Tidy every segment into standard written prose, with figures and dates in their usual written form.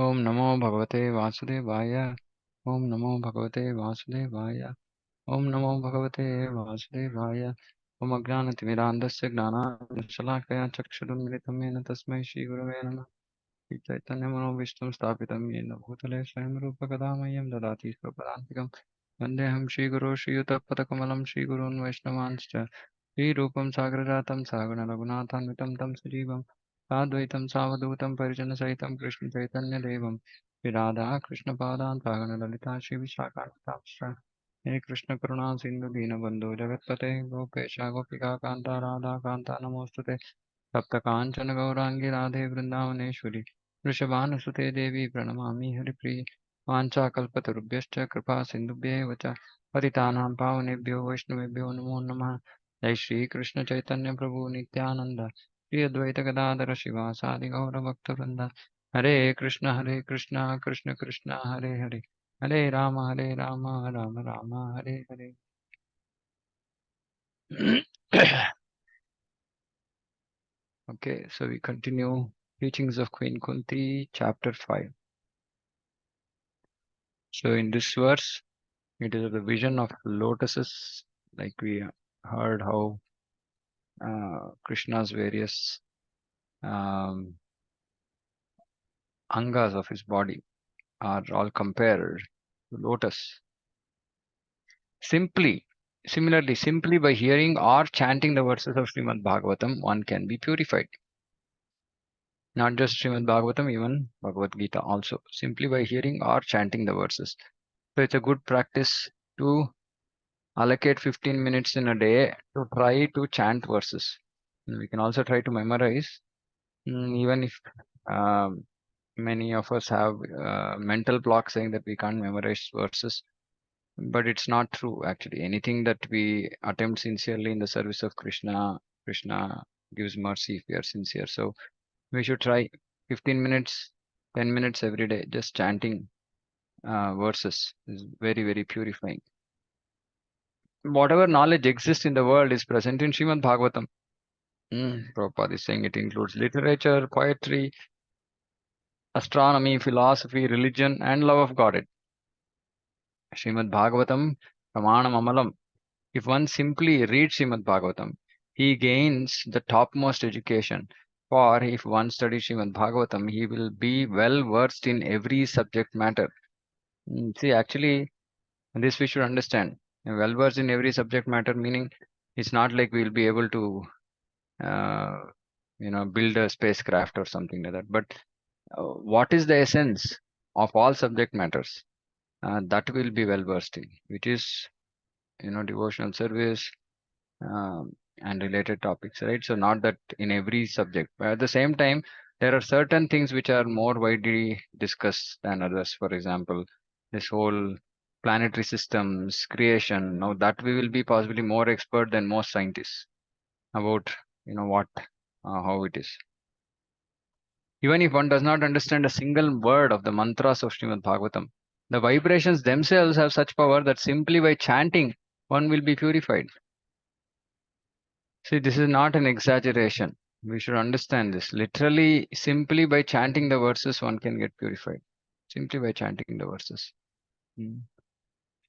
ओम नमो भगवते वासुदेवाय। ओम नमो भगवते वासुदेवाय। ओम नमो भगवते वासुदेवाय। ओम अज्ञानतिमिरान्धस्य ज्ञानाञ्जनशलाकया चक्षुरुन्मिलितं येन तस्मै श्रीगुरवे नमः। श्रीचैतन्यमनोभीष्टं स्थापितं येन भूतले स्वयं रूपकदा मह्यं ददाति स्वपदान्तिकं। वन्देऽहं श्रीगुरो श्रीयुतपदकमलं श्रीगुरून् वैष्णवांश्च श्रीरूपं सागरजातं सागररघुनाथान्वितं तं सजीवं साद्वैतं सावधूतं परिजनसहितं कृष्णचैतन्यदेवं श्रीराधा कृष्णपादान् सागरललिता श्रीविशाखान्वितांश्च हे कृष्णकरुणा सिन्धु दीनबन्धो जगत्पते गोपेश गोपिका कान्ता राधा कान्ता नमोऽस्तुते। सप्तकाञ्चन गौराङ्गी राधे वृन्दावनेश्वरि वृषभानुसुते देवी प्रणमामि हरिप्रिये। वाञ्छाकल्पतरुभ्यश्च कृपा सिन्धुभ्येव च पतितानां पावनेभ्यो वैष्णवेभ्यो नमो नमः। जय श्रीकृष्ण चैतन्य प्रभु नित्यानन्द श्री अद्वैत गदाधर शिवासादि गौरभक्तवृन्द। हरे Krishna Krishna Krishna Hare Hare Hare Ram Ram Ram Hare Hare. Okay, so we continue teachings of Queen Kunti, chapter 5. So in this verse, it is the vision of lotuses, like we heard how Krishna's various um, angas of his body are all compared to lotus. Similarly, by hearing or chanting the verses of Srimad Bhagavatam, one can be purified. Not just Srimad Bhagavatam, even Bhagavad Gita also. Simply by hearing or chanting the verses. So it's a good practice to allocate 15 minutes in a day to try to chant verses. We can also try to memorize, even if um, many of us have mental block saying that we can't memorize verses. But it's not true actually. Anything that we attempt sincerely in the service of Krishna, Krishna gives mercy if we are sincere. So we should try 15 minutes, 10 minutes every day, just chanting verses is very, very purifying. Whatever knowledge exists in the world is present in Srimad Bhagavatam. Prabhupada is saying it includes literature, poetry, astronomy, philosophy, religion, and love of God. Srimad Bhagavatam, Pramanam Amalam. If one simply reads Srimad Bhagavatam, he gains the topmost education. For if one studies Srimad Bhagavatam, he will be well versed in every subject matter. See, actually, this we should understand. Well versed in every subject matter, meaning it's not like we'll be able to uh, build a spacecraft or something like that, but what is the essence of all subject matters, that will be well versed in, which is devotional service, um, and related topics, right? So not that in every subject, but at the same time there are certain things which are more widely discussed than others. For example, this whole planetary systems creation, now that we will be possibly more expert than most scientists about what how it is. Even if one does not understand a single word of the mantras of Srimad Bhagavatam, the vibrations themselves have such power that simply by chanting, one will be purified. See, this is not an exaggeration. We should understand this. Literally, simply by chanting the verses, one can get purified. Simply by chanting the verses.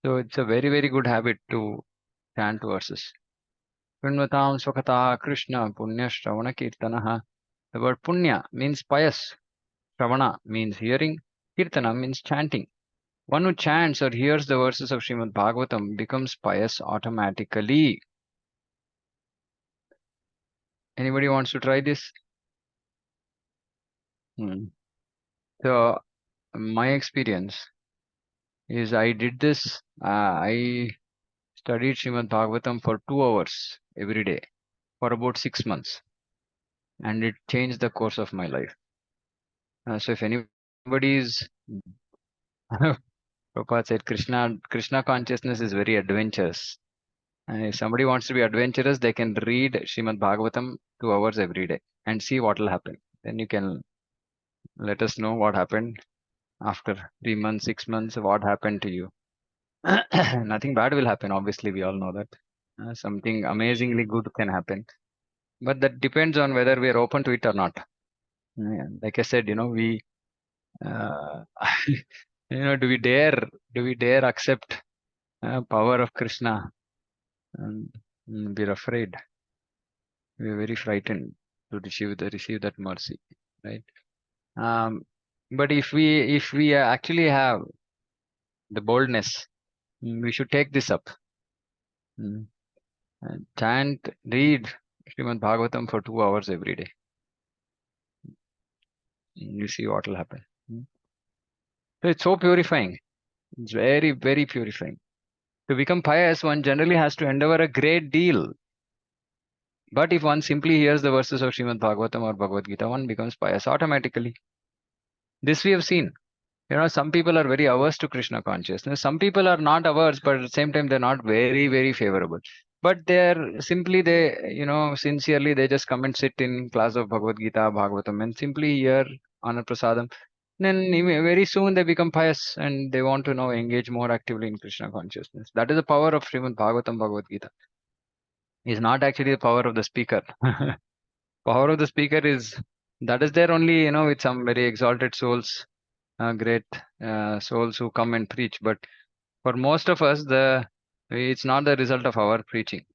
So it's a very, very good habit to chant verses. Punvatam Swakata Krishna Punya Shravana Kirtanaha. The word Punya means pious. Shravana means hearing. Kirtana means chanting. One who chants or hears the verses of Srimad Bhagavatam becomes pious automatically. Anybody wants to try this? So my experience is I did this. I studied Srimad Bhagavatam for 2 hours every day for about 6 months, and it changed the course of my life. So if anybody is, Prabhupada said, Krishna consciousness is very adventurous. And if somebody wants to be adventurous, they can read Srimad Bhagavatam 2 hours every day and see what will happen. Then you can let us know what happened after 3 months, 6 months, what happened to you. Nothing bad will happen. Obviously, we all know that. Something amazingly good can happen, but that depends on whether we are open to it or not. Like I said, we Uh, do we dare accept power of Krishna? And we're afraid. We're very frightened to receive that mercy, right? Um, but if we actually have the boldness, we should take this up. Mm, and chant, read Srimad Bhagavatam for 2 hours every day. You see what will happen. So it's so purifying. It's very, very purifying. To become pious, one generally has to endeavor a great deal. But if one simply hears the verses of Srimad Bhagavatam or Bhagavad Gita, one becomes pious automatically. This we have seen. Some people are very averse to Krishna consciousness. Some people are not averse, but at the same time, they're not very, very favorable. But sincerely, they just come and sit in class of Bhagavad Gita, Bhagavatam, and simply hear Anna Prasadam. Then very soon they become pious and they want to now engage more actively in Krishna consciousness. That is the power of Srimad Bhagavatam, Bhagavad Gita. Is not actually the power of the speaker. Power of the speaker is there only, with some very exalted souls, great souls who come and preach. But for most of us, it's not the result of our preaching.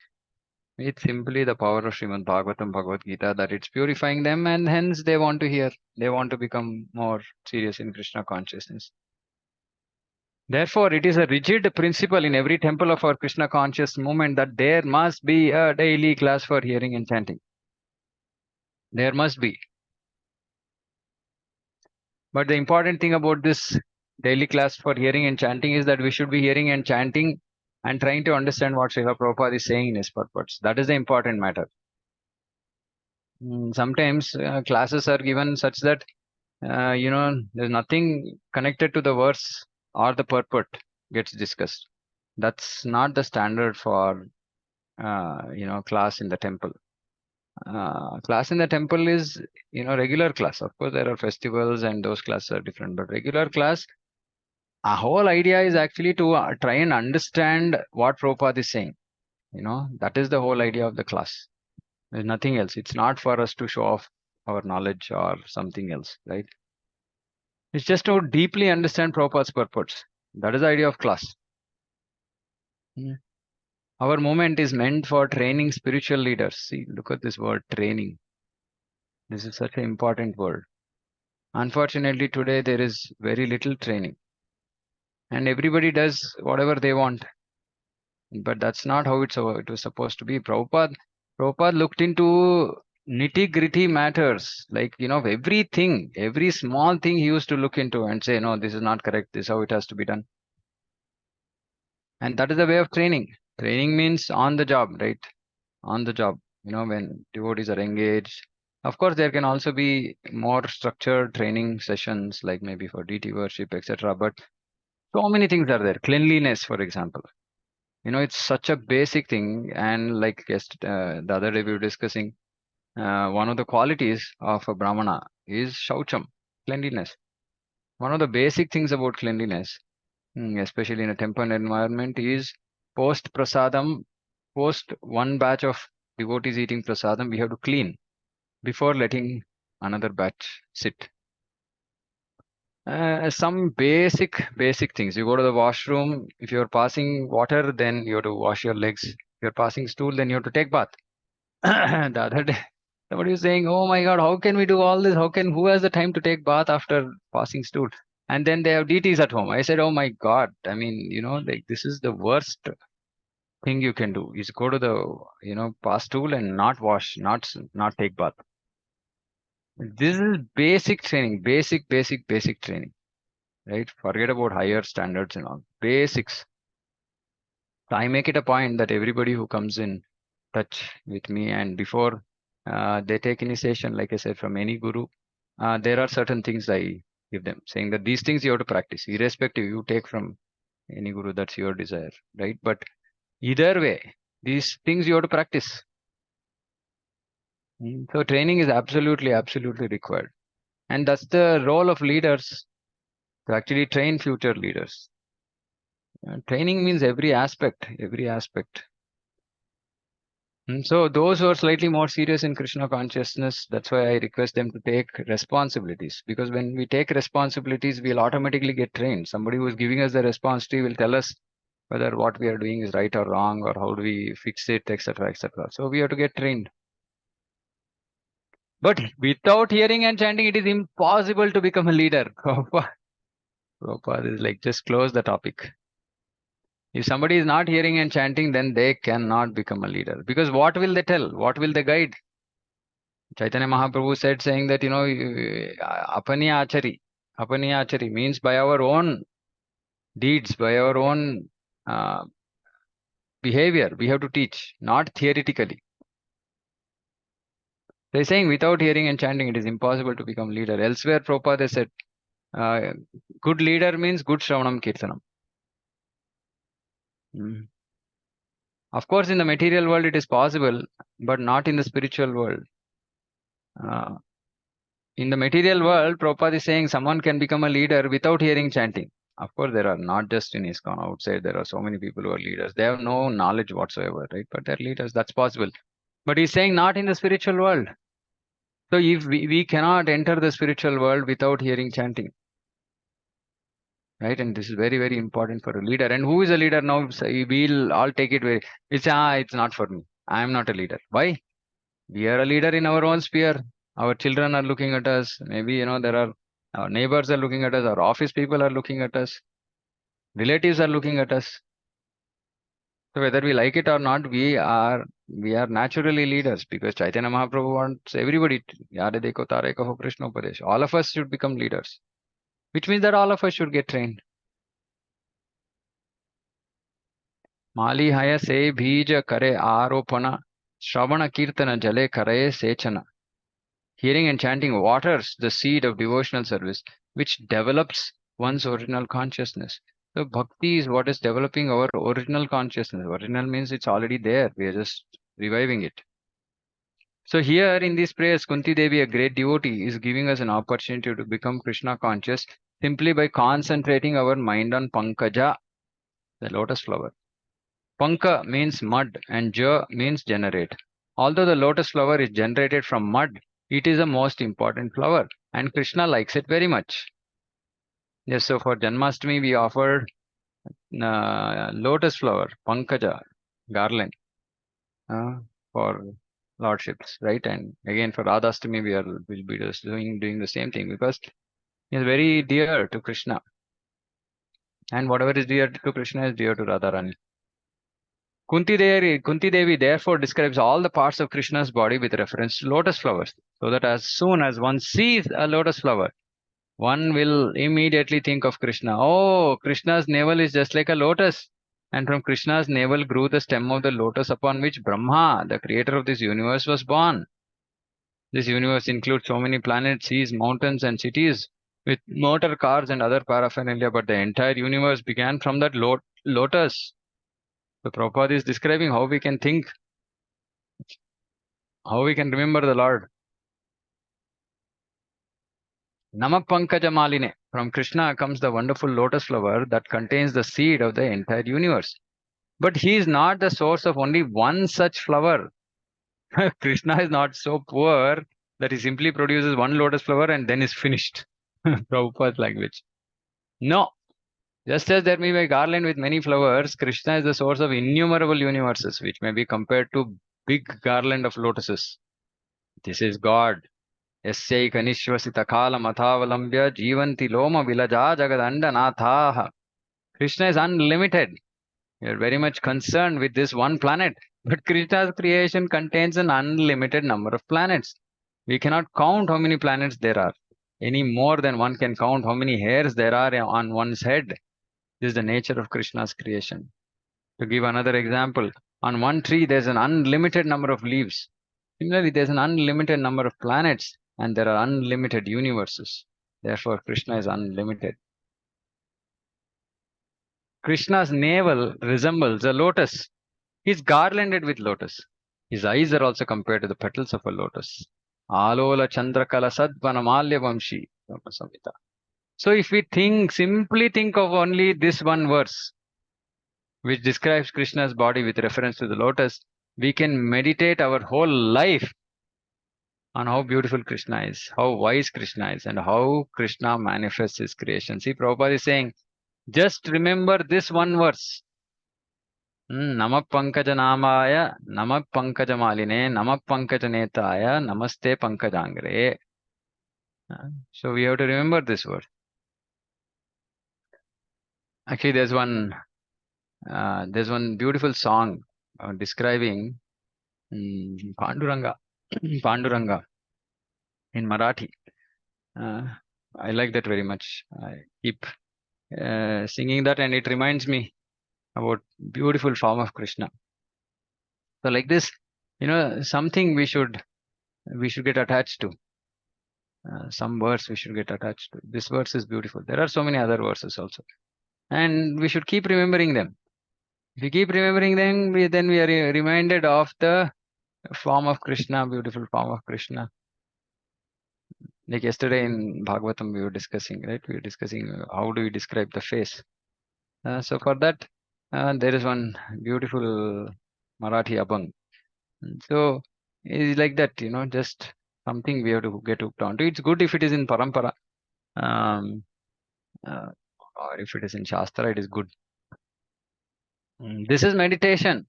It's simply the power of Srimad Bhagavatam, Bhagavad Gita, that it's purifying them, and hence they want to hear. They want to become more serious in Krishna consciousness. Therefore, it is a rigid principle in every temple of our Krishna conscious movement that there must be a daily class for hearing and chanting. There must be. But the important thing about this daily class for hearing and chanting is that we should be hearing and chanting and trying to understand what Srila Prabhupada is saying in his purports. That is the important matter. Sometimes classes are given such that, there's nothing connected to the verse or the purport gets discussed. That's not the standard for, class in the temple. Class in the temple is, regular class. Of course, there are festivals and those classes are different, but regular class, our whole idea is actually to try and understand what Prabhupada is saying. That is the whole idea of the class. There's nothing else. It's not for us to show off our knowledge or something else, right? It's just to deeply understand Prabhupada's purpose. That is the idea of class. Mm. Our movement is meant for training spiritual leaders. See, look at this word training. This is such an important word. Unfortunately, today there is very little training, and everybody does whatever they want. But that's not how it was supposed to be. Prabhupada looked into nitty gritty matters, like, everything, every small thing he used to look into and say, no, this is not correct. This is how it has to be done. And that is the way of training. Training means on the job, right? On the job, when devotees are engaged. Of course, there can also be more structured training sessions, like maybe for DT worship, etc. But so many things are there. Cleanliness, for example. It's such a basic thing. And like the other day we were discussing, one of the qualities of a Brahmana is shaucham, cleanliness. One of the basic things about cleanliness, especially in a temple environment, is post prasadam, post one batch of devotees eating prasadam, we have to clean before letting another batch sit. Some basic things. You go to the washroom. If you're passing water, then you have to wash your legs. If you're passing stool, then you have to take bath. The other day, somebody was saying, "Oh my God, how can we do all this? Who has the time to take bath after passing stool?" And then they have DTs at home. I said, "Oh my God, I mean, like this is the worst thing you can do is go to the, pass stool and not wash, not take bath." This is basic training, basic training, right? Forget about higher standards and all. Basics. I make it a point that everybody who comes in touch with me and before they take initiation, like I said, from any guru, there are certain things I give them, saying that these things you have to practice, irrespective you take from any guru, that's your desire, right? But either way, these things you have to practice. So training is absolutely required. And that's the role of leaders to actually train future leaders. Training means every aspect, every aspect. So those who are slightly more serious in Krishna consciousness, that's why I request them to take responsibilities. Because when we take responsibilities, we'll automatically get trained. Somebody who is giving us the responsibility will tell us whether what we are doing is right or wrong, or how do we fix it, etc., etc. So we have to get trained. But without hearing and chanting, it is impossible to become a leader. Prabhupada is like, just close the topic. If somebody is not hearing and chanting, then they cannot become a leader. Because what will they tell? What will they guide? Chaitanya Mahaprabhu said, saying that, apani achari. Apani achari means by our own deeds, by our own uh, behavior, we have to teach, not theoretically. They're saying without hearing and chanting, it is impossible to become leader. Elsewhere, Prabhupada said, uh, good leader means good Shravanam Kirtanam. Mm. Of course, in the material world, it is possible, but not in the spiritual world. Uh, in the material world, Prabhupada is saying someone can become a leader without hearing chanting. Of course, there are not just in ISKCON, outside, there are so many people who are leaders. They have no knowledge whatsoever, right? But they're leaders, that's possible. But he's saying not in the spiritual world. So if we cannot enter the spiritual world without hearing chanting, right? And this is very, very important for a leader. And who is a leader now? We'll all take it very, it's not for me. I am not a leader. Why? We are a leader in our own sphere. Our children are looking at us. Maybe, there are our neighbors are looking at us. Our office people are looking at us. Relatives are looking at us. So whether we like it or not, we are naturally leaders because Chaitanya Mahaprabhu wants everybody. Yare dekho tare kaho Krishna Upadesh. All of us should become leaders, which means that all of us should get trained. Mali haya se bija kare aropana, Shravana kirtana jale kare sechana. Hearing and chanting waters the seed of devotional service, which develops one's original consciousness. So bhakti is what is developing our original consciousness. Original means it's already there. We are just reviving it. So here in these prayers, Kunti Devi, a great devotee, is giving us an opportunity to become Krishna conscious simply by concentrating our mind on Pankaja, the lotus flower. Panka means mud and Ja means generate. Although the lotus flower is generated from mud, it is the most important flower and Krishna likes it very much. Yes, so for Janmashtami we offered lotus flower, Pankaja, garland uh, for lordships, right? And again for Radhastami will be just doing the same thing because he is very dear to Krishna. And whatever is dear to Krishna is dear to Radharani. Kunti Devi therefore describes all the parts of Krishna's body with reference to lotus flowers, so that as soon as one sees a lotus flower, one will immediately think of Krishna. Oh, Krishna's navel is just like a lotus. And from Krishna's navel grew the stem of the lotus upon which Brahma, the creator of this universe, was born. This universe includes so many planets, seas, mountains, and cities with motor cars and other paraphernalia, but the entire universe began from that lotus. So Prabhupada is describing how we can think, how we can remember the Lord. Namapankaja Maline. From Krishna comes the wonderful lotus flower that contains the seed of the entire universe. But he is not the source of only one such flower. Krishna is not so poor that he simply produces one lotus flower and then is finished. Prabhupada's language. No. Just as there may be a garland with many flowers, Krishna is the source of innumerable universes, which may be compared to big garland of lotuses. This is God. Yasyaikanishvasitakalamathavalambya jivanti loma vilaja jagadandanathah. Krishna is unlimited. We are very much concerned with this one planet, but Krishna's creation contains an unlimited number of planets. We cannot count how many planets there are, any more than one can count how many hairs there are on one's head. This is the nature of Krishna's creation. To give another example, on one tree there's an unlimited number of leaves. Similarly, there's an unlimited number of planets and there are unlimited universes. Therefore, Krishna is unlimited. Krishna's navel resembles a lotus. He's garlanded with lotus. His eyes are also compared to the petals of a lotus. Alola Chandrakala Sadvanamalya Vamshi. Samhita. So if we simply think of only this one verse, which describes Krishna's body with reference to the lotus, we can meditate our whole life on how beautiful Krishna is, how wise Krishna is, and how Krishna manifests his creation. See, Prabhupada is saying, just remember this one verse. Namak Pankajanaamaya, Namak Pankajamaline, Namak Pankajanetaya, Namaste Pankajangre. So we have to remember this word. Actually, there's one beautiful song describing Panduranga, Panduranga in Marathi. I like that very much. I keep singing that, and it reminds me about beautiful form of Krishna. So like this, something we should get attached to. Some verse we should get attached to. This verse is beautiful. There are so many other verses also, and we should keep remembering them. If we keep remembering them, then we are reminded of the form of Krishna, beautiful form of Krishna. Like yesterday in Bhagavatam, we were discussing, right? We were discussing how do we describe the face. So for that, there is one beautiful Marathi abang. So it's like that, just something we have to get hooked onto. It's good if it is in parampara, um, or if it is in Shastra, it is good. This is meditation,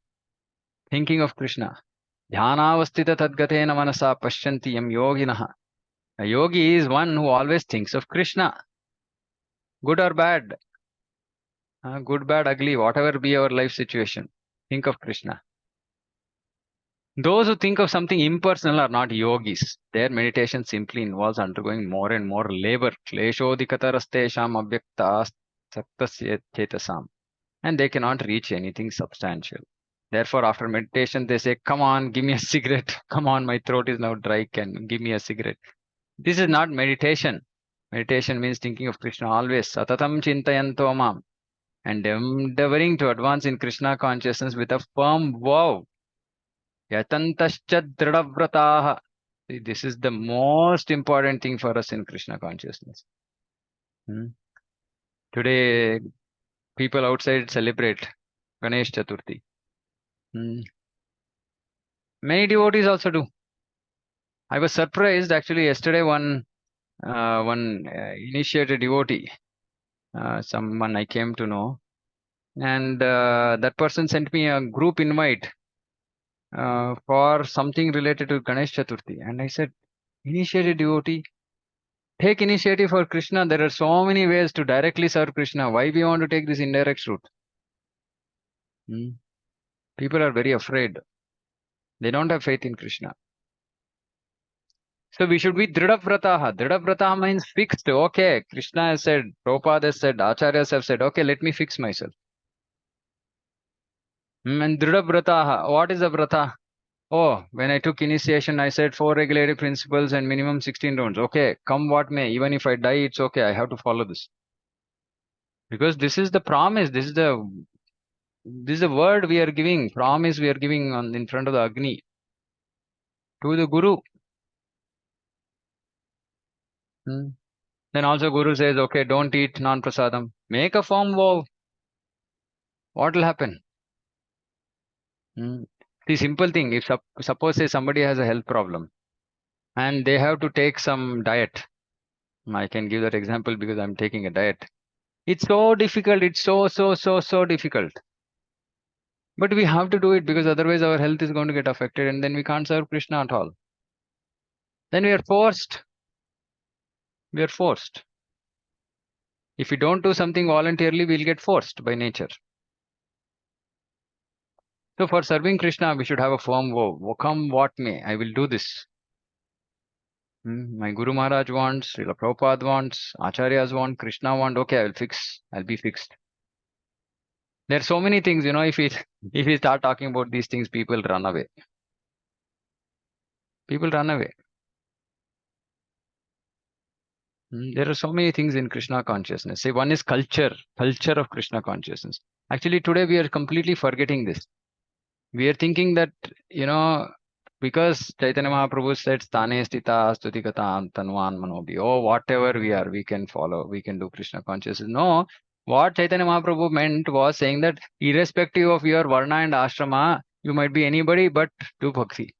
thinking of Krishna. Dhyanavastita tadgatena manasa pashyanti yam yoginaha. A yogi is one who always thinks of Krishna, good or bad, good, bad, ugly, whatever be our life situation. Think of Krishna. Those who think of something impersonal are not yogis. Their meditation simply involves undergoing more and more labor. Kleshodikatarastesham abhyaktas saktasya chetasam. And they cannot reach anything substantial. Therefore, after meditation, they say, come on, give me a cigarette. Come on, my throat is now dry. Can give me a cigarette. This is not meditation. Meditation means thinking of Krishna always. Satatam chintayanto mam. And endeavoring to advance in Krishna consciousness with a firm vow. Yatantascha dridhavrataha. See, this is the most important thing for us in Krishna consciousness. Today, people outside celebrate Ganesh Chaturthi. Many devotees also do. I was surprised actually yesterday. One initiated devotee, someone I came to know, and that person sent me a group invite for something related to Ganesh Chaturthi, and I said, initiated devotee, take initiative for Krishna. There are so many ways to directly serve Krishna. Why we want to take this indirect route? People are very afraid. They don't have faith in Krishna. So we should be dridhavrataha. Dridhavrataha means fixed. Okay, Krishna has said, Prabhupada has said, Acharyas have said, okay, let me fix myself. And dridhavrataha, what is a vrata? Oh, when I took initiation, I said 4 regulative principles and minimum 16 rounds. Okay, come what may, even if I die, it's okay. I have to follow this. Because this is the promise. This is the word we are giving. Promise we are giving in front of the Agni to the Guru. Then also Guru says, okay, don't eat non-prasadam. Make a firm vow. What will happen? The simple thing, if suppose say somebody has a health problem and they have to take some diet. I can give that example because I'm taking a diet. It's so difficult. It's so difficult. But we have to do it because otherwise our health is going to get affected and then we can't serve Krishna at all. Then we are forced. We are forced. If we don't do something voluntarily, we'll get forced by nature. So for serving Krishna, we should have a firm vow. Come what may, I will do this. My Guru Maharaj wants, Srila Prabhupada wants, Acharyas want, Krishna want. Okay, I'll be fixed. There are so many things, if we start talking about these things, people run away. People run away. There are so many things in Krishna consciousness. Say one is culture of Krishna consciousness. Actually, today we are completely forgetting this. We are thinking that, because Chaitanya Mahaprabhu said, Stane stita stutikata tanvan manobi. Oh, whatever we are, we can follow, we can do Krishna consciousness. No, what Chaitanya Mahaprabhu meant was saying that irrespective of your varna and ashrama, You might be anybody, but do bhakti.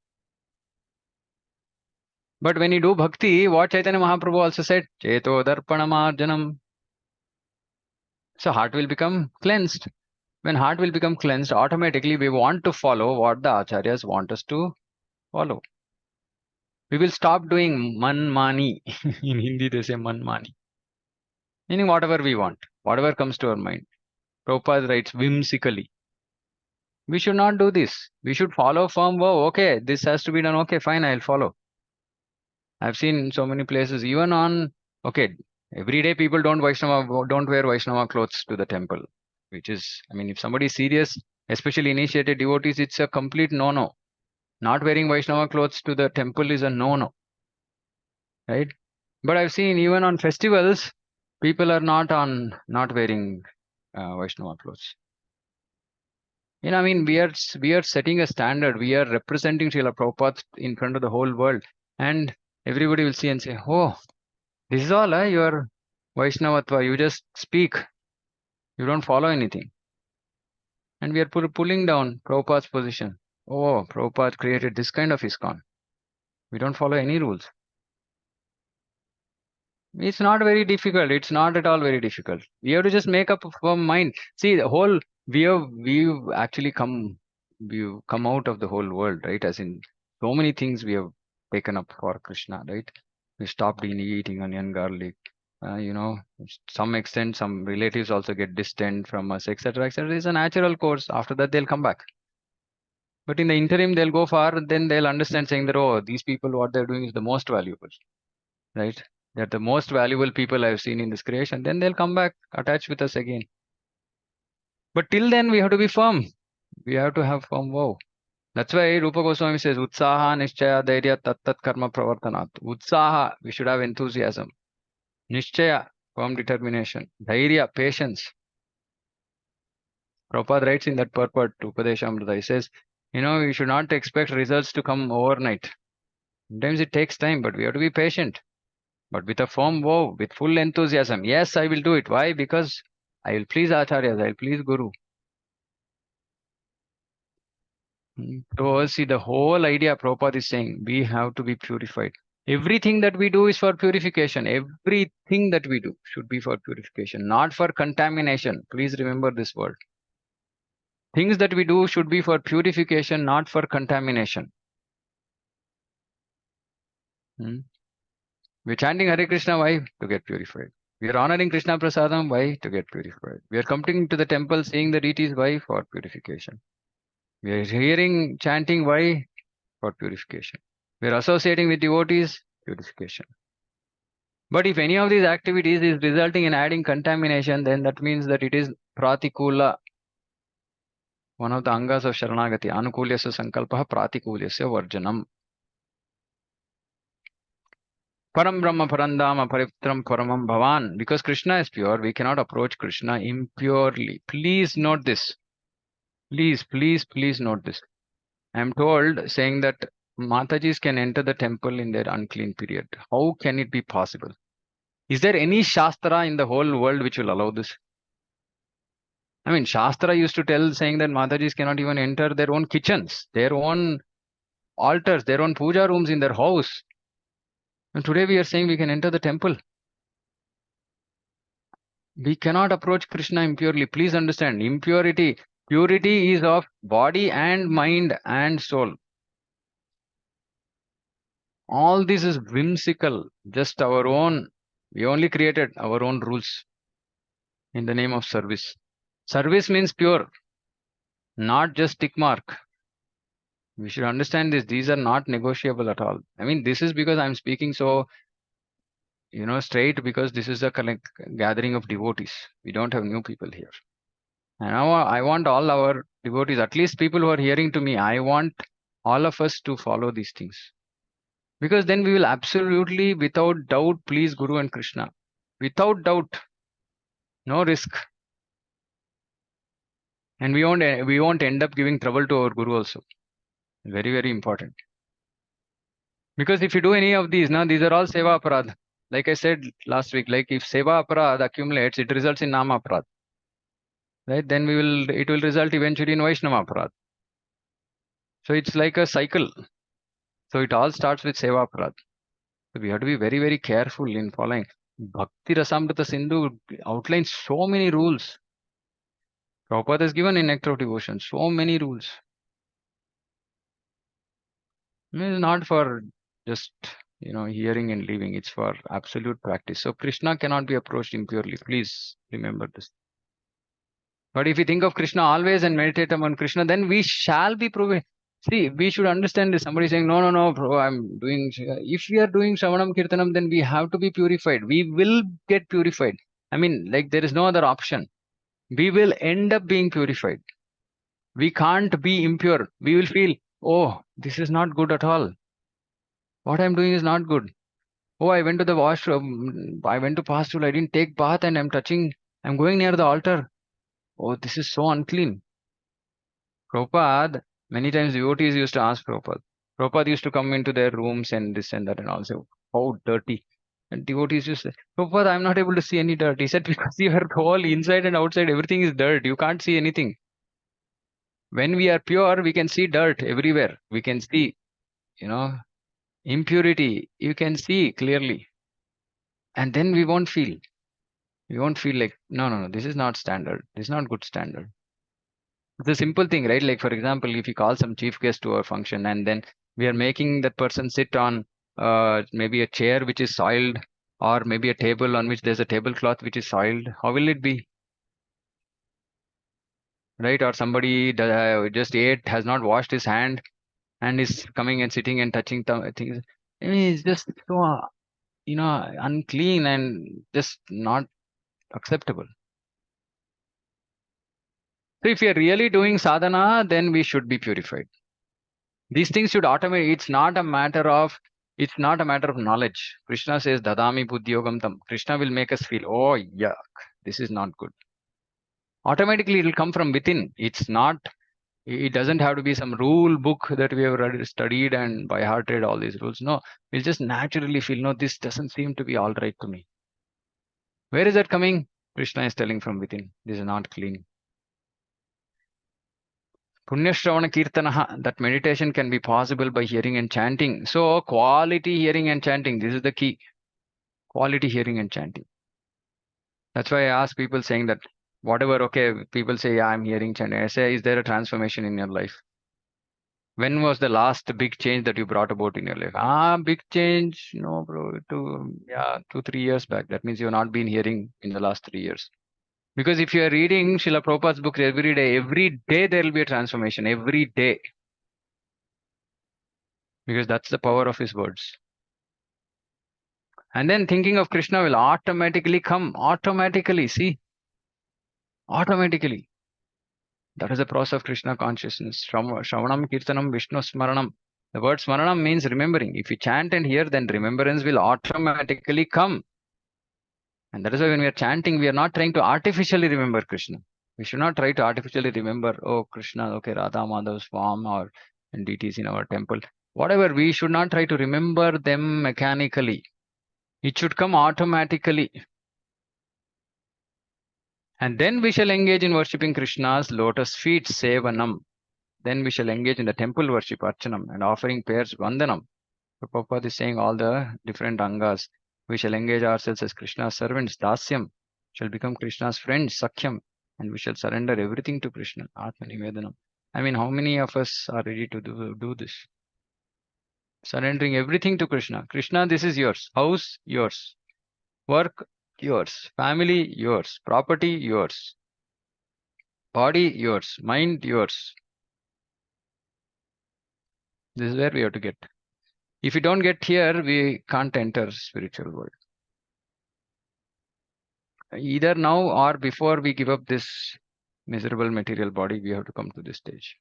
But when you do bhakti, what Chaitanya Mahaprabhu also said, Cheto Darpanamarjanam. So heart will become cleansed. When heart will become cleansed, automatically we want to follow what the acharyas want us to follow. We will stop doing manmani. In Hindi, they say manmani. Meaning whatever we want, whatever comes to our mind. Prabhupada writes whimsically. We should not do this. We should follow firm vow. Okay, this has to be done. Okay, fine, I'll follow. I've seen so many places, even on, okay, everyday people don't wear Vaishnava clothes to the temple, which is, I mean, if somebody is serious, especially initiated devotees, it's a complete no-no. Not wearing Vaishnava clothes to the temple is a no-no, right? But I've seen even on festivals, people are not wearing Vaishnava clothes. You know, I mean, we are setting a standard. We are representing Srila Prabhupada in front of the whole world, and everybody will see and say, "Oh, this is all, your Vaishnavatva. You just speak. You don't follow anything." And we are pulling down Prabhupada's position. Oh, Prabhupada created this kind of ISKCON. We don't follow any rules. It's not very difficult. It's not at all very difficult. We have to just make up our mind. See, the whole we've actually we've come out of the whole world, right? As in so many things we have taken up for Krishna, right? We stopped eating onion, garlic. Some extent, some relatives also get distant from us, etc., etc. It's a natural course. After that, they'll come back. But in the interim, they'll go far. Then they'll understand, saying that, oh, these people, what they're doing is the most valuable, right? They're the most valuable people I've seen in this creation. Then they'll come back, attach with us again. But till then, we have to be firm. We have to have firm vow. That's why Rupa Goswami says, Utsaha, Nishchaya, Dairya, Tat Karma Pravartanat. Utsaha, we should have enthusiasm. Nishchaya, firm determination. Dhairya, patience. Prabhupada writes in that purport, Upadeshamrita, he says, you should not expect results to come overnight. Sometimes it takes time, but we have to be patient. But with a firm vow, with full enthusiasm, yes, I will do it. Why? Because I will please Acharyas, I will please Guru. So see, the whole idea Prabhupada is saying, we have to be purified. Everything that we do is for purification. Everything that we do should be for purification, not for contamination. Please remember this word. Things that we do should be for purification, not for contamination. We're chanting Hare Krishna, why? To get purified. We are honoring Krishna Prasadam, why? To get purified. We are coming to the temple, seeing the deities, why? For purification. We are hearing chanting, why? For purification. We are associating with devotees, purification. But if any of these activities is resulting in adding contamination, then that means that it is pratikula. One of the angas of Sharanagati, anukulyasya sankalpaha pratikulyasya varjanam. Param Brahma Parandama Pariptram Paramam Bhavan. Because Krishna is pure, we cannot approach Krishna impurely. Please note this. Please, please, please note this. I am told saying that Matajis can enter the temple in their unclean period. How can it be possible? Is there any Shastra in the whole world which will allow this? I mean, Shastra used to tell saying that Matajis cannot even enter their own kitchens, their own altars, their own puja rooms in their house. And today we are saying we can enter the temple. We cannot approach Krishna impurely. Please understand, purity is of body and mind and soul. All this is whimsical, just our own. We only created our own rules in the name of service. Service means pure, not just tick mark. We should understand this. These are not negotiable at all. I mean, this is because I'm speaking so, straight, because this is a gathering of devotees. We don't have new people here. And now I want all our devotees, at least people who are hearing to me, I want all of us to follow these things. Because then we will absolutely, without doubt, please Guru and Krishna. Without doubt, no risk. And we won't end up giving trouble to our Guru also. Very, very important. Because if you do any of these, now these are all Seva Aparad. Like I said last week, like if Seva Aparad accumulates, it results in Nama Aparad. Right? Then it will result eventually in Vaishnava Aparad. So it's like a cycle. So it all starts with Seva Prad. So we have to be very, very careful in following. Bhakti Rasamrita Sindhu outlines so many rules. Prabhupada has given in Nectar of Devotion so many rules. It's not for just hearing and leaving. It's for absolute practice. So Krishna cannot be approached impurely. Please remember this. But if we think of Krishna always and meditate on Krishna, then we shall be proven. See, we should understand this. Somebody saying, no, no, no, bro, I'm doing. If we are doing Shravanam Kirtanam, then we have to be purified. We will get purified. I mean, like there is no other option. We will end up being purified. We can't be impure. We will feel, oh, this is not good at all. What I'm doing is not good. Oh, I went to the washroom. I went to pasture. I didn't take bath and I'm going near the altar. Oh, this is so unclean. Prabhupada, many times devotees used to ask Prabhupada. Prabhupada used to come into their rooms and this and that and also, how dirty. And devotees used to say, Prabhupada, I'm not able to see any dirt. He said, because your whole inside and outside, everything is dirt. You can't see anything. When we are pure, we can see dirt everywhere. We can see, impurity. You can see clearly. And then we won't feel. We won't feel like, no, no, no, this is not standard. This is not good standard. It's a simple thing, right? Like, for example, if you call some chief guest to a function and then we are making that person sit on maybe a chair which is soiled or maybe a table on which there's a tablecloth which is soiled, how will it be? Right? Or somebody just ate, has not washed his hand and is coming and sitting and touching things. I mean, it's just so, unclean and just not acceptable. So if you're really doing sadhana, then we should be purified. These things should automate. It's not a matter of knowledge. Krishna says, Dadami buddhiyogam tam. Krishna will make us feel, oh, yuck, this is not good. Automatically, it will come from within. It doesn't have to be some rule book that we have studied and by hearted all these rules. No, we'll just naturally feel, no, this doesn't seem to be all right to me. Where is that coming? Krishna is telling from within. This is not clean. Punyashravana Kirtanaha, that meditation can be possible by hearing and chanting. So, quality hearing and chanting, this is the key. Quality hearing and chanting. That's why I ask people saying that, whatever, okay, people say, yeah, I'm hearing chanting. I say, is there a transformation in your life? When was the last big change that you brought about in your life? Big change, no, bro, 2-3 years back. That means you've not been hearing in the last 3 years. Because if you are reading Srila Prabhupada's book every day there will be a transformation. Every day. Because that's the power of his words. And then thinking of Krishna will automatically come. Automatically, see? Automatically. That is the process of Krishna consciousness. Shravanam, Kirtanam, Vishnu Smaranam. The word Smaranam means remembering. If you chant and hear, then remembrance will automatically come. And that is why when we are chanting, we are not trying to artificially remember Krishna. We should not try to artificially remember, oh, Krishna, okay, Radha Madhav's form or deities in our temple. Whatever, we should not try to remember them mechanically. It should come automatically. And then we shall engage in worshipping Krishna's lotus feet, Sevanam. Then we shall engage in the temple worship, Archanam, and offering prayers, Vandanam. So Prabhupada is saying all the different angas. We shall engage ourselves as Krishna's servants, Dasyam. Shall become Krishna's friends, Sakhyam. And we shall surrender everything to Krishna, Atma Nivedanam. I mean, how many of us are ready to do this? Surrendering everything to Krishna. Krishna, this is yours. House, yours. Work, yours. Family, yours. Property, yours. Body, yours. Mind, yours. This is where we have to get. If we don't get here, we can't enter spiritual world. Either now or before we give up this miserable material body, we have to come to this stage.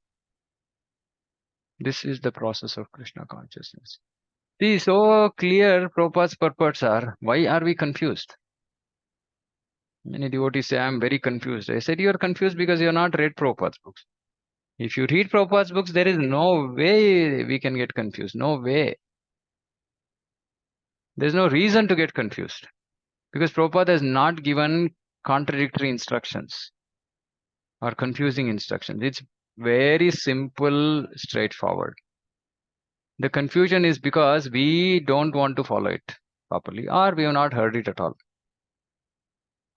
This is the process of Krishna consciousness. See, so clear Prabhupada's purports are. Why are we confused? Many devotees say, I'm very confused. I said, you're confused because you're not read Prabhupada's books. If you read Prabhupada's books, there is no way we can get confused. No way. There's no reason to get confused. Because Prabhupada has not given contradictory instructions or confusing instructions. It's Very simple, straightforward. The confusion is because we don't want to follow it properly, or we have not heard it at all.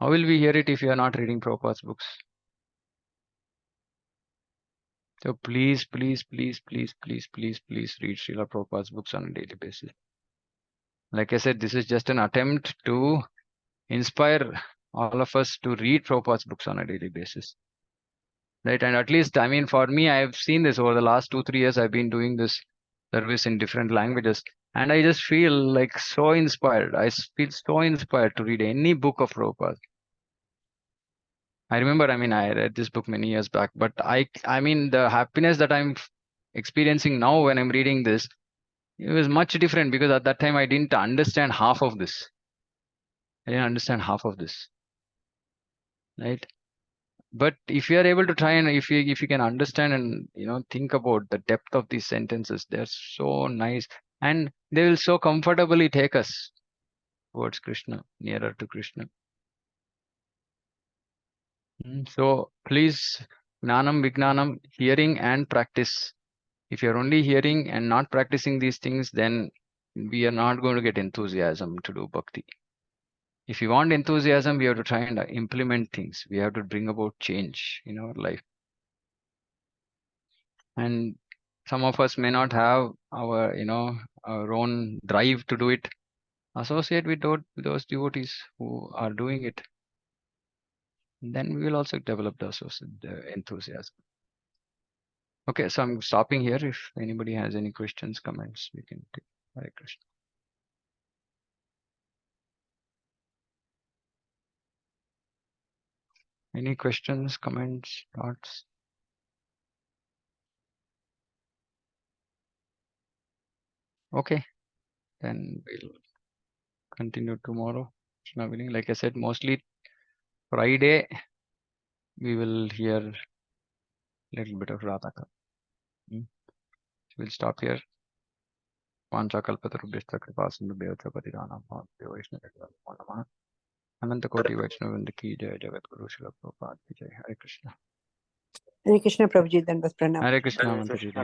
How will we hear it if we are not reading Prabhupada's books? So please, please, please, please, please, please, please read Srila Prabhupada's books on a daily basis. Like I said, this is just an attempt to inspire all of us to read Prabhupada's books on a daily basis. Right? And at least, I mean, for me, I've seen this over the last 2-3 years. I've been doing this service in different languages, and I just feel like so inspired. I feel so inspired to read any book of Prabhupada. I remember, I mean, I read this book many years back, but I mean, the happiness that I'm experiencing now when I'm reading this, it was much different, because at that time I didn't understand half of this. I didn't understand half of this, right? But if you are able to try, and if you can understand and think about the depth of these sentences, they're so nice, and they will so comfortably take us towards Krishna, nearer to Krishna. So please, Gnanam, Vignanam, hearing and practice. If you're only hearing and not practicing these things, then we are not going to get enthusiasm to do bhakti. If you want enthusiasm, we have to try and implement things. We have to bring about change in our life. And some of us may not have our our own drive to do it. Associate with those devotees who are doing it, then we will also develop the enthusiasm. Okay, so I'm stopping here. If anybody has any questions, comments, we can take. Hare Krishna. Any questions, comments, thoughts? Okay, then we'll continue tomorrow. Krishna willing. Like I said, mostly Friday we will hear a little bit of Radhaka. We'll stop here. Panchakalpatarubhyascha kripasindhubhyascha patiranam bhavabhyo vaishnavabhyo namo namah. Ananta Koti Vaishnavavrinda ki jai. Jagat Guru Srila Prabhupada ki jai. Hare Krishna. Hare Krishna, Prabhuji, Dandavat Pranam. Hare Krishna, Mantaji.